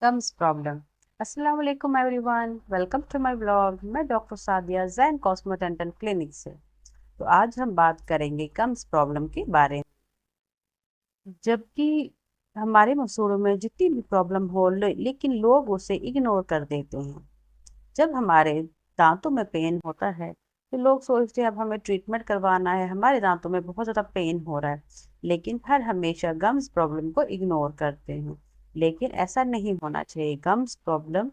Gums problem. अस्सलाम वालेकुम everyone, welcome to my blog. मैं doctor Sadia Jain Cosmo dental clinic से। तो आज हम बात करेंगे गम्स प्रॉब्लम के बारे में। जबकि हमारे मसूड़ों में जितनी भी प्रॉब्लम हो लेकिन लोग उसे इग्नोर कर देते हैं। जब हमारे दांतों में पेन होता है तो लोग सोचते हैं अब हमें ट्रीटमेंट करवाना है, हमारे दांतों में बहुत ज़्यादा पेन हो रहा है, लेकिन हर हमेशा गम्स प्रॉब्लम को इग्नोर करते हैं। लेकिन ऐसा नहीं होना चाहिए। गम्स प्रॉब्लम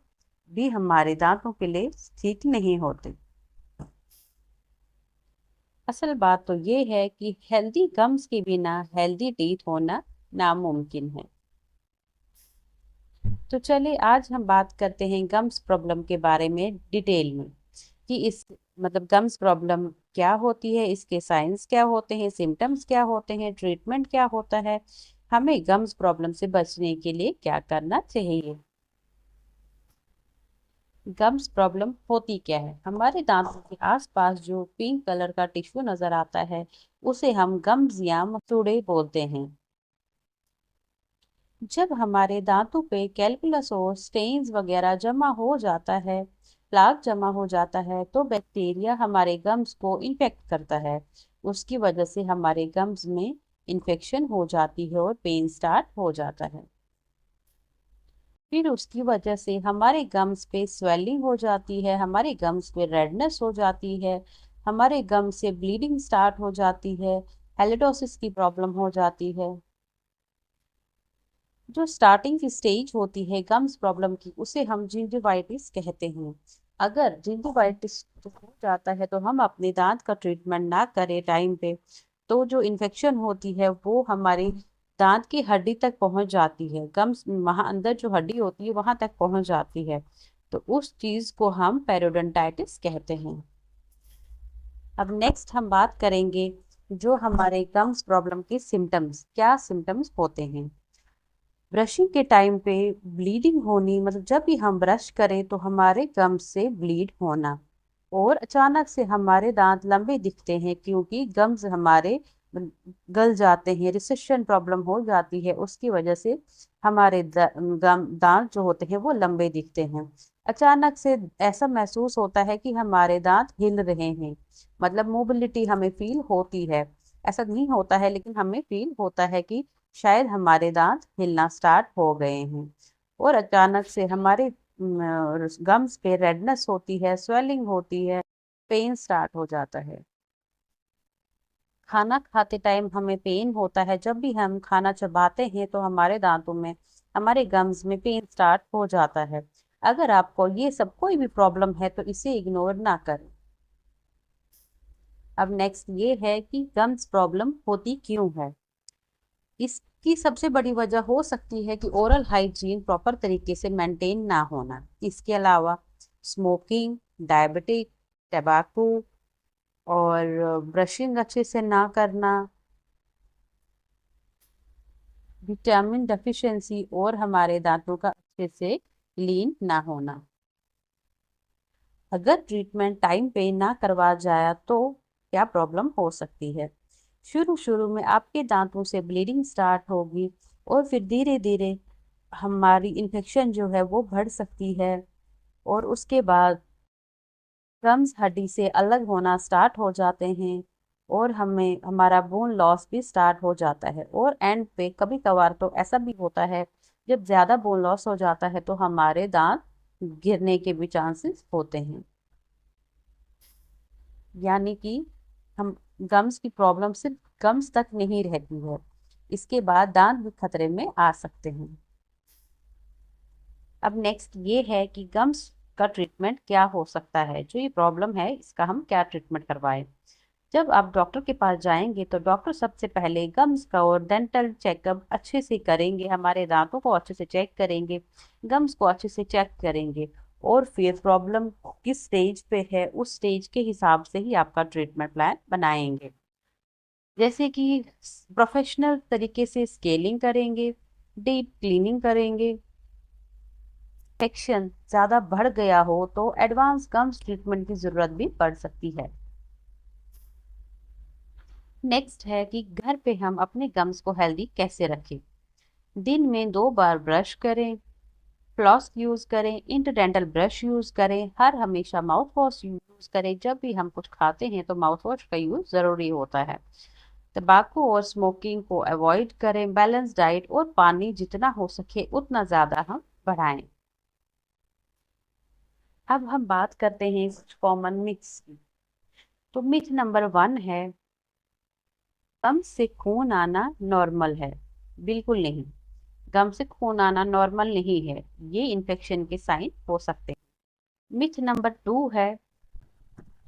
भी हमारे दांतों के लिए ठीक नहीं होते। असल बात तो ये है कि हेल्दी गम्स के बिना हेल्दी टीथ होना नामुमकिन है। तो चलिए आज हम बात करते हैं गम्स प्रॉब्लम के बारे में डिटेल में कि इस गम्स प्रॉब्लम क्या होती है, इसके साइंस क्या होते हैं, सिम्टम्स क्या होते हैं, ट्रीटमेंट क्या होता है, हमें गम्स प्रॉब्लम से बचने के लिए क्या करना चाहिए। गम्स प्रॉब्लम होती क्या है? हमारे दांतों के आसपास जो पिंक कलर का टिश्यू नजर आता है उसे हम गम्स या मसूड़े बोलते हैं। जब हमारे दांतों पे कैल्कुलस और स्टेन्स वगैरह जमा हो जाता है, प्लाक जमा हो जाता है, तो बैक्टीरिया हमारे गम्स को इन्फेक्ट करता है। उसकी वजह से हमारे गम्स में इन्फेक्शन हो जाती है और पेन स्टार्ट हो जाता है। फिर उसकी वजह से हमारे गम्स पे स्वेलिंग हो जाती है, हमारे गम्स पे रेडनेस हो जाती है, हमारे गम्स से ब्लीडिंग स्टार्ट हो जाती है, हेलिडोसिस की प्रॉब्लम हो जाती है। जो स्टार्टिंग की स्टेज होती है गम्स प्रॉब्लम की उसे हम जिंजिवाइटिस कहते हैं। अगर जिंजिवाइटिस हो जाता है तो हम अपने दांत का ट्रीटमेंट ना करें टाइम पे, तो जो इन्फेक्शन होती है वो हमारी दांत की हड्डी तक पहुंच जाती है। गम्स वहां अंदर जो हड्डी होती है वहां तक पहुंच जाती है। तो उस चीज को हम पेरियोडोंटाइटिस कहते हैं। अब नेक्स्ट हम बात करेंगे जो हमारे गम्स प्रॉब्लम के सिम्टम्स, क्या सिम्टम्स होते हैं। ब्रशिंग के टाइम पे ब्लीडिंग होनी, जब भी हम ब्रश करें तो हमारे गम्स से ब्लीड होना, और अचानक से हमारे दांत लंबे दिखते हैं क्योंकि गम्स हमारे गल जाते हैं, रिसेशन प्रॉब्लम हो जाती है, उसकी वजह से हमारे दांत जो होते हैं वो लंबे दिखते हैं। अचानक से ऐसा महसूस होता है कि हमारे दांत हिल रहे हैं, मोबिलिटी हमें फील होती है। ऐसा नहीं होता है लेकिन हमें फील होता है कि शायद हमारे दांत हिलना स्टार्ट हो गए हैं। और अचानक से हमारे गम्स पे रेडनेस होती है, स्वेलिंग होती है, पेन स्टार्ट हो जाता है। खाना खाते टाइम हमें पेन होता है। जब भी हम खाना चबाते हैं तो हमारे दांतों में, हमारे गम्स में पेन स्टार्ट हो जाता है। अगर आपको ये सब कोई भी प्रॉब्लम है तो इसे इग्नोर ना करें। अब नेक्स्ट ये है कि गम्स प्रॉब्लम होती क्यों है। इसकी सबसे बड़ी वजह हो सकती है कि ओरल हाइजीन प्रॉपर तरीके से मेंटेन ना होना। इसके अलावा स्मोकिंग, डायबिटिक, टबैको और ब्रशिंग अच्छे से ना करना, विटामिन डेफिशिएंसी और हमारे दांतों का अच्छे से क्लीन ना होना। अगर ट्रीटमेंट टाइम पे ना करवा जाए तो क्या प्रॉब्लम हो सकती है। शुरू शुरू में आपके दांतों से ब्लीडिंग स्टार्ट होगी और फिर धीरे धीरे हमारी इन्फेक्शन जो है वो बढ़ सकती है, और उसके बाद गम्स हड्डी से अलग होना स्टार्ट हो जाते हैं, और हमें हमारा बोन लॉस भी स्टार्ट हो जाता है। और एंड पे कभी कभार तो ऐसा भी होता है, जब ज़्यादा बोन लॉस हो जाता है तो हमारे दांत गिरने के भी चांसेस होते हैं। यानी कि हम गम्स की प्रॉब्लम सिर्फ गम्स तक नहीं रहती है, इसके बाद दांत भी खतरे में आ सकते हैं। अब नेक्स्ट ये है कि गम्स का ट्रीटमेंट क्या हो सकता है। जो ये प्रॉब्लम है इसका हम क्या ट्रीटमेंट करवाएं। जब आप डॉक्टर के पास जाएंगे तो डॉक्टर सबसे पहले गम्स का और डेंटल चेकअप अच्छे से करेंगे, हमारे दांतों को अच्छे से चेक करेंगे, गम्स को अच्छे से चेक करेंगे, और फिर प्रॉब्लम किस स्टेज पे है उस स्टेज के हिसाब से ही आपका ट्रीटमेंट प्लान बनाएंगे। जैसे कि प्रोफेशनल तरीके से स्केलिंग करेंगे, डीप क्लीनिंग करेंगे। इन्फेक्शन ज़्यादा बढ़ गया हो तो एडवांस गम्स ट्रीटमेंट की ज़रूरत भी पड़ सकती है। नेक्स्ट है कि घर पे हम अपने गम्स को हेल्दी कैसे रखें। दिन में 2 बार ब्रश करें, फ्लॉस यूज़ करें, इंटरडेंटल ब्रश यूज़ करें, हर हमेशा माउथ वॉश यूज़ करें। जब भी हम कुछ खाते हैं तो माउथ वॉश का यूज़ ज़रूरी होता है। तंबाकू और स्मोकिंग को अवॉइड करें। बैलेंस डाइट और पानी जितना हो सके उतना ज़्यादा हम बढ़ाएं। अब हम बात करते हैं कुछ कॉमन मिथ्स की। तो मिथ नंबर 1 है, गम से खून आना नॉर्मल है। बिल्कुल नहीं, गम से खून आना नॉर्मल नहीं है, ये इन्फेक्शन के साइन हो सकते हैं। मिथ नंबर 2 है,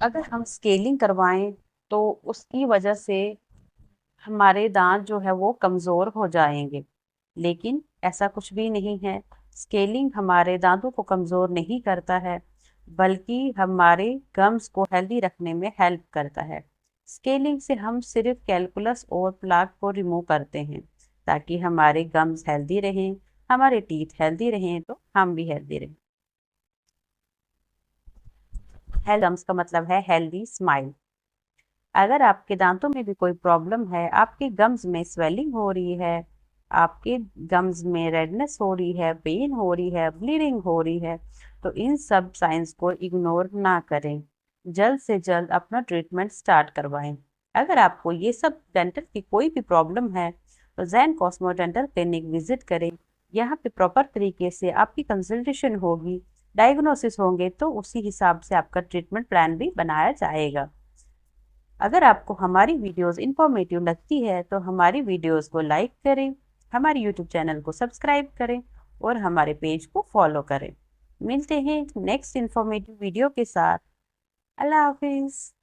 अगर हम स्केलिंग करवाएं तो उसकी वजह से हमारे दांत जो है वो कमज़ोर हो जाएंगे। लेकिन ऐसा कुछ भी नहीं है। स्केलिंग हमारे दांतों को कमज़ोर नहीं करता है, बल्कि हमारे गम्स को हेल्दी रखने में हेल्प करता है। स्केलिंग से हम सिर्फ कैलकुलस और प्लाक को रिमूव करते हैं ताकि हमारे गम्स हेल्दी रहें, हमारे टीथ हेल्दी रहें तो हम भी हेल्दी रहें। हेल्थ गम्स का मतलब है हेल्दी स्माइल। अगर आपके दांतों में भी कोई प्रॉब्लम है, आपके गम्स में स्वेलिंग हो रही है, आपके गम्स में रेडनेस हो रही है, पेन हो रही है, ब्लीडिंग हो रही है, तो इन सब साइंस को इग्नोर ना करें। जल्द से जल्द अपना ट्रीटमेंट स्टार्ट करवाएं। अगर आपको ये सब डेंटल की कोई भी प्रॉब्लम है तो Jain Cosmo dental clinic visit करें। यहाँ पे प्रॉपर तरीके से आपकी कंसल्टेशन होगी, डायग्नोसिस होंगे, तो उसी हिसाब से आपका ट्रीटमेंट प्लान भी बनाया जाएगा। अगर आपको हमारी वीडियोस इंफॉर्मेटिव लगती है तो हमारी वीडियोस को लाइक करें, हमारे यूट्यूब चैनल को सब्सक्राइब करें और हमारे पेज को फॉलो करें। मिलते हैं नेक्स्ट इंफॉर्मेटिव वीडियो के साथ। अल्लाह हाफिज़।